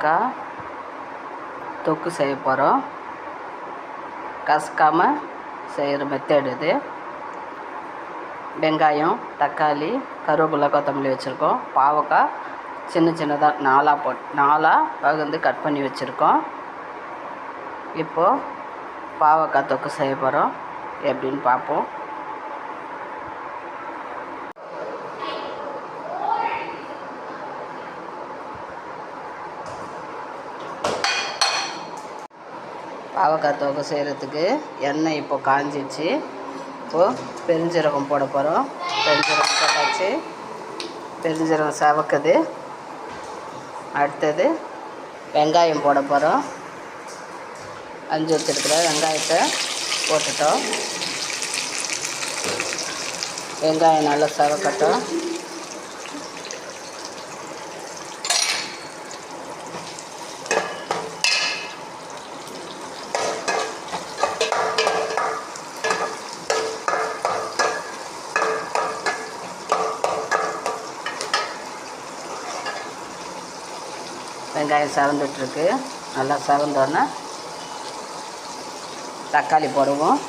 பாவக்காய் தொக்கு செய்ய போகிறோம். கசக்காமல் செய்கிற மெத்தட் இது. வெங்காயம், தக்காளி, கருவேப்பிலை, கொத்தமல்லி வச்சுருக்கோம். பாவக்காய் சின்ன சின்னதாக நாலாக பகுந்து கட் பண்ணி வச்சுருக்கோம். இப்போது பாவக்காய் தொக்கு செய்ய போகிறோம். எப்படின்னு பார்ப்போம். பாவக்காய் தொக்கு செய்கிறதுக்கு எண்ணெய் இப்போது காஞ்சிச்சு. இப்போது பெருஞ்சீரகம் போட போகிறோம். பெருஞ்சீரகம் போட்டாச்சு. பெருஞ்சீரகம் செவக்குது. அடுத்தது வெங்காயம் போட போகிறோம். அஞ்சு வச்சுருக்கிற வெங்காயத்தை போட்டுட்டோம். வெங்காயம் நல்லா செவக்கட்டும். வெங்காயம் செவந்துட்டுருக்கு. நல்லா செவந்தோன்னே தக்காளி போடுவோம்.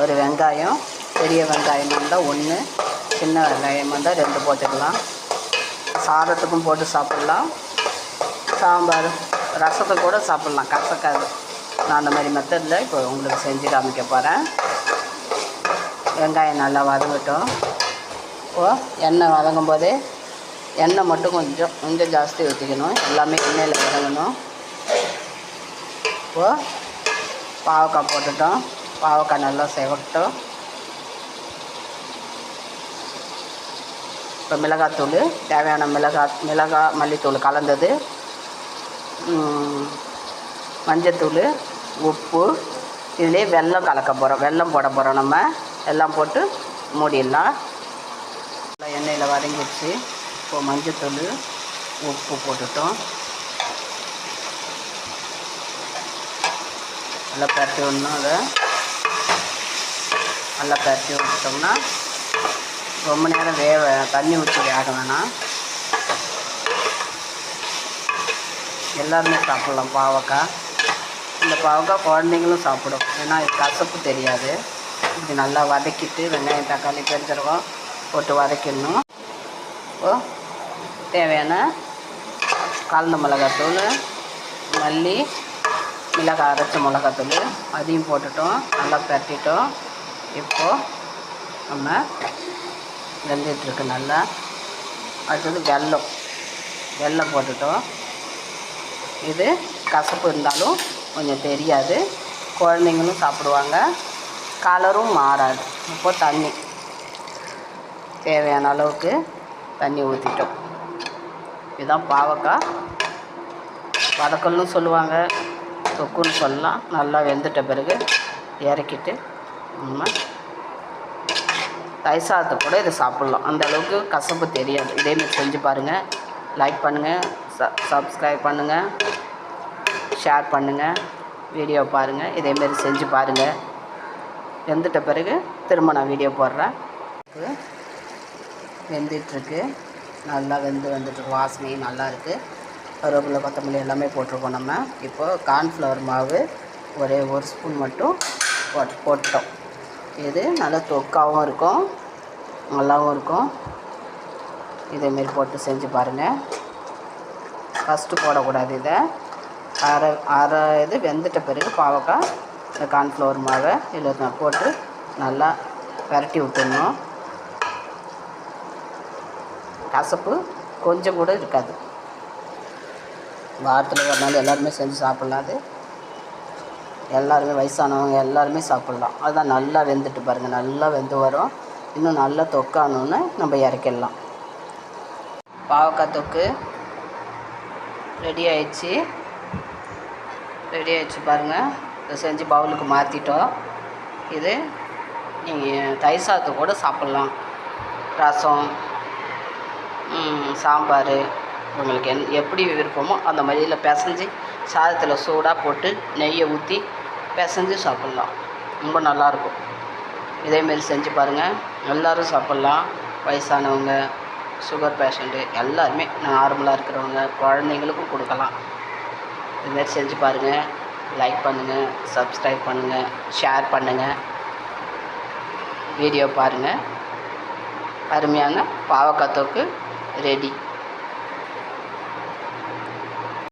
ஒரு வெங்காயம், பெரிய வெங்காயம் இருந்தால் 1, சின்ன வெங்காயம் இருந்தால் 2 போட்டுக்கலாம். சாதத்துக்கும் போட்டு சாப்பிட்லாம். சாம்பார், ரசத்துக்கு கூட சாப்பிட்லாம். கசக்காது. நான் அந்த மாதிரி மெத்தடில் இப்போ உங்களுக்கு செஞ்சு காமிக்க போகிறேன். வெங்காயம் நல்லா வதங்கட்டும். இப்போது எண்ணெய் வதங்கும் போதே எண்ணெய் மட்டும் கொஞ்சம் ஜாஸ்தி ஊற்றிக்கணும். எல்லாமே எண்ணெயில் வதங்கணும். இப்போது பாவக்காய் போட்டுட்டோம். பாவக்காய் நல்லா செவக்கட்டும். இப்போ மிளகாத்தூள், தேவையான மிளகாய் மல்லித்தூள் கலந்தது, மஞ்சத்தூள், உப்பு, இதிலே வெல்லம் கலக்க போகிறோம். வெல்லம் போட போகிறோம். நம்ம எல்லாம் போட்டு மூடிடலாம். எண்ணெயில் வதங்கிடுச்சு. இப்போது மஞ்சத்தூள், உப்பு போட்டுட்டோம். நல்லா பரட்டி விடணும். அதை நல்லா பரட்டி விட்டோம்னா ரொம்ப நேரம் தண்ணி ஊற்றி வேக வேணாம். எல்லாருமே சாப்பிட்லாம் பாவக்காய். இந்த பாவக்காய் குழந்தைங்களும் சாப்பிடும். ஏன்னா இது கசப்பு தெரியாது. இப்படி நல்லா வதக்கிட்டு வெங்காயம், தக்காளி, பெருஞ்சீரகம் போட்டு வதக்கிடணும். இப்போது தேவையான கலந்த மிளகாத்தூள், மல்லி, மிளகாய் அரைச்ச மிளகாத்தூள் அதையும் போட்டுட்டோம். நல்லா பரட்டிட்டோம். இப்போது நம்ம வெந்துட்டுருக்கு நல்லா. அடுத்தது வெல்லம் போட்டுட்டோம். இது கசப்பு இருந்தாலும் கொஞ்சம் தெரியாது. குழந்தைங்களும் சாப்பிடுவாங்க. கலரும் மாறாது. இப்போ தண்ணி தேவையான அளவுக்கு தண்ணி ஊற்றிட்டோம். இதுதான் பாவக்காய் வதக்கல்னு சொல்லுவாங்க, தொக்குன்னு சொல்லலாம். நல்லா வெந்துட்ட பிறகு இறக்கிட்டு நம்ம தயிர் சாதத்தை கூட இதை சாப்பிட்லாம். அந்த அளவுக்கு கசப்பு தெரியாது. இதேமாதிரி செஞ்சு பாருங்கள். லைக் பண்ணுங்கள், சப்ஸ்கிரைப் பண்ணுங்கள், ஷேர் பண்ணுங்கள், வீடியோ பாருங்கள். இதேமாரி செஞ்சு பாருங்கள். வெந்துட்ட பிறகு திரும்ப நான் வீடியோ போடுறேன். வெந்துட்டுருக்கு. நல்லா வந்துட்டுருக்கு. வாசனையும் நல்லா இருக்குது. கருவேப்பிலை, கொத்தமல்லி எல்லாமே போட்டிருக்கோம் நம்ம. இப்போது கார்ன்ஃப்ளவர் மாவு ஒரே 1 ஸ்பூன் மட்டும் போட்டோம். இது நல்லா தொக்காகவும் இருக்கும், நல்லாவும் இருக்கும். இதேமாரி போட்டு செஞ்சு பாருங்கள். ஃபஸ்ட்டு போடக்கூடாது. இதை அரை இது வெந்துட்ட பிறகு பாவக்காய் இந்த கார்ன்ஃப்ளவர் மாவை இதில் போட்டு நல்லா பரட்டி விட்டுடணும். கசப்பு கொஞ்சம் கூட இருக்காது. வாரத்தில் ஒரு நாள் எல்லாருமே செஞ்சு சாப்பிட்லாம். அது எல்லாருமே வயசானவங்க எல்லாருமே சாப்பிட்லாம். அதுதான் நல்லா வெந்துட்டு பாருங்கள். நல்லா வெந்து வரும். இன்னும் நல்லா தொக்கானோன்னு நம்ம இறக்கிடலாம். பாவக்காய் தொக்கு ரெடி ஆயிடுச்சு பாருங்கள். இதை செஞ்சு பவுலுக்கு மாற்றிட்டோம். இது நீங்கள் தயிர் சாதத்தை கூட சாப்பிட்லாம். ரசம், சாம்பார் உங்களுக்கு எப்படி விருப்பமோ அந்த மாதிரியில் பிசைஞ்சு சாதத்தில் சூடாக போட்டு நெய்யை ஊற்றி பிசைஞ்சு சாப்பிட்லாம். ரொம்ப நல்லாயிருக்கும். இதேமாரி செஞ்சு பாருங்கள். எல்லோரும் சாப்பிட்லாம். வயசானவங்க, சுகர் பேஷண்ட்டு எல்லாருமே, நார்மலாக இருக்கிறவங்க, குழந்தைங்களுக்கும் கொடுக்கலாம். இதுமாரி செஞ்சு பாருங்கள். லைக் பண்ணுங்கள், சப்ஸ்கிரைப் பண்ணுங்கள், ஷேர் பண்ணுங்கள். வீடியோ பாருங்கள். அருமையான பாவக்காய் தொக்கு ரெடி.